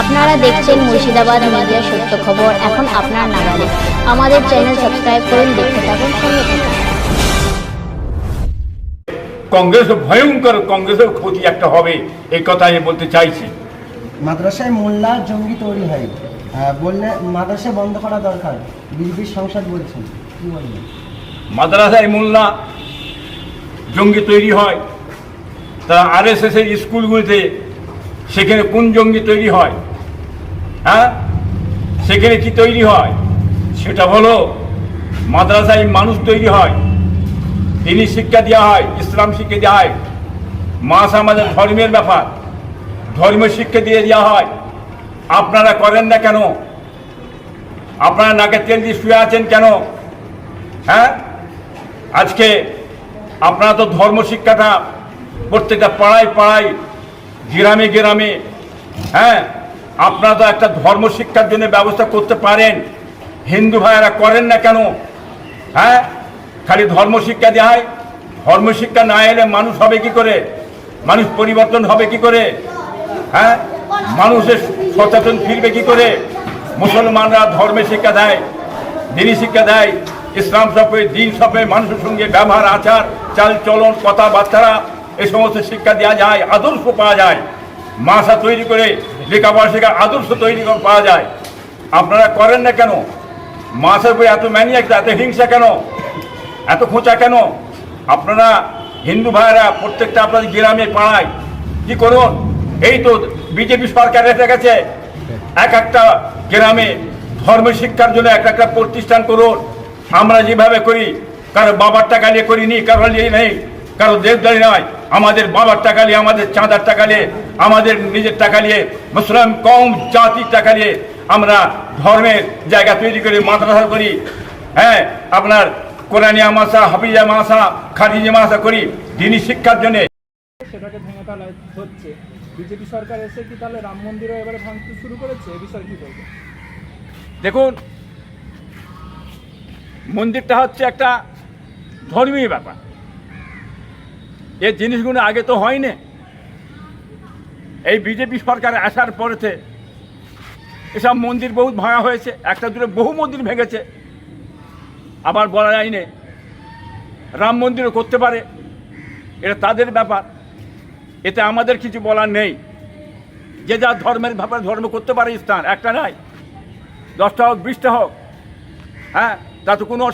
আপনারা দেখছেন মুর্শিদাবাদ মিডিয়া সত্য খবর এখন আপনার নাগালে। আমাদের চ্যানেল সাবস্ক্রাইব করুন, দেখতে থাকুন, সঙ্গে থাকুন। কংগ্রেস ভয়ঙ্কর, কংগ্রেসের ক্ষতি একটা হবে, এই কথা আমি বলতে চাইছি। মাদ্রাসায় মোল্লা জঙ্গি তৈরি হয় বললে মাদ্রাসা বন্ধ করা দরকার, বিজেপির সংসদ বলছেন, কি বলবেন? মাদ্রাসায় মোল্লা জঙ্গি তৈরি হয়, তা RSS এর স্কুলগুলিতে সেখানে কোন জঙ্গি তৈরি হয়? হ্যাঁ, সেখানে কি তৈরি হয়? সেটা হলো মাদ্রাসায় মানুষ তৈরি হয়, দিনী শিক্ষা দেওয়া হয়, ইসলাম শিক্ষা দেওয়া হয়। মাস আমাদের ধর্মের ব্যাপার, ধর্মীয় শিক্ষা দিয়ে দেওয়া হয়। আপনারা করেন না কেন? আপনারা নাকে তেল দিয়ে শুয়ে আছেন কেন? হ্যাঁ, আজকে আপনারা তো ধর্ম শিক্ষাটা প্রত্যেকটা পাড়ায় পাড়ায়, গ্রামে গ্রামে, হ্যাঁ, আপনারা তো একটা ধর্ম শিক্ষার জন্য ব্যবস্থা করতে পারেন। হিন্দু ভাইয়েরা করেন না কেন? হ্যাঁ, খালি ধর্ম শিক্ষা দেওয়া হয়। ধর্ম শিক্ষা না এলে মানুষ হবে কি করে? মানুষ পরিবর্তন হবে কি করে? হ্যাঁ, মানুষের সচেতন ফিরবে কি করে? মুসলমানরা ধর্মের শিক্ষা দেয়, দিনী শিক্ষা দেয়, ইসলাম সবে, দিন সবে, মানুষের সঙ্গে ব্যবহার, আচার, চাল চলন, কথাবার্তা, এই সমস্ত শিক্ষা দেওয়া যায়, আদর্শ পাওয়া যায়। মাসা তৈরি করে লেখাপড়া শেখা আদর্শ তৈরি করে পাওয়া যায়। আপনারা করেন না কেন? মাসের বই এত ম্যানিয়াক, এত হিংসা কেন, এত খোঁচা কেন? আপনারা হিন্দু ভাইয়েরা প্রত্যেকটা আপনাদের গ্রামে পাড়ায় কি করুন? এই তো বিজেপি সরকার এসে গেছে, এক একটা গ্রামে ধর্ম শিক্ষার জন্য একটা একটা প্রতিষ্ঠান করুন। আমরা যেভাবে করি, কারো বাবার টাকা নিয়ে করিনি, কারো নিয়ে নেই, কারো দেবদারি নয়। আমাদের বাবার টাকা নিয়ে, আমাদের চাঁদার টাকা নিয়ে, আমাদের নিজের টাকা নিয়ে, মুসলিম কম জাতির টাকা নিয়ে আমরা ধর্মের জায়গা তৈরি করি, মাদ্রাসা করি। হ্যাঁ, আপনার কোরআনিয়া মাসা, হাফিজা মাসা, খাদিজা মাসা করি দিনী শিক্ষার জন্য। সেটাকে ভেঙে ফেলা হচ্ছে। বিজেপি সরকার এসে কি তাহলে রাম মন্দিরও এবারে ভাঙতে শুরু করেছে? এ বিষয়ে কি বলবেন? দেখুন, মন্দিরটা হচ্ছে একটা ধর্মীয় ব্যাপার। এই জিনিসগুলো আগে তো হয়নি। এই বিজেপি সরকার আসার পরেতে এসব মন্দির বহুত ভাঙা হয়েছে, একটা দূরে বহু মন্দির ভেঙেছে। আবার বলা যায়নি রাম মন্দিরও করতে পারে, এটা তাদের ব্যাপার, এতে আমাদের কিছু বলার নেই। যে যা ধর্মের ব্যাপারে ধর্ম করতে পারে, স্থান একটা নাই, 10টা হোক 20টা হোক, হ্যাঁ, তা তো কোনো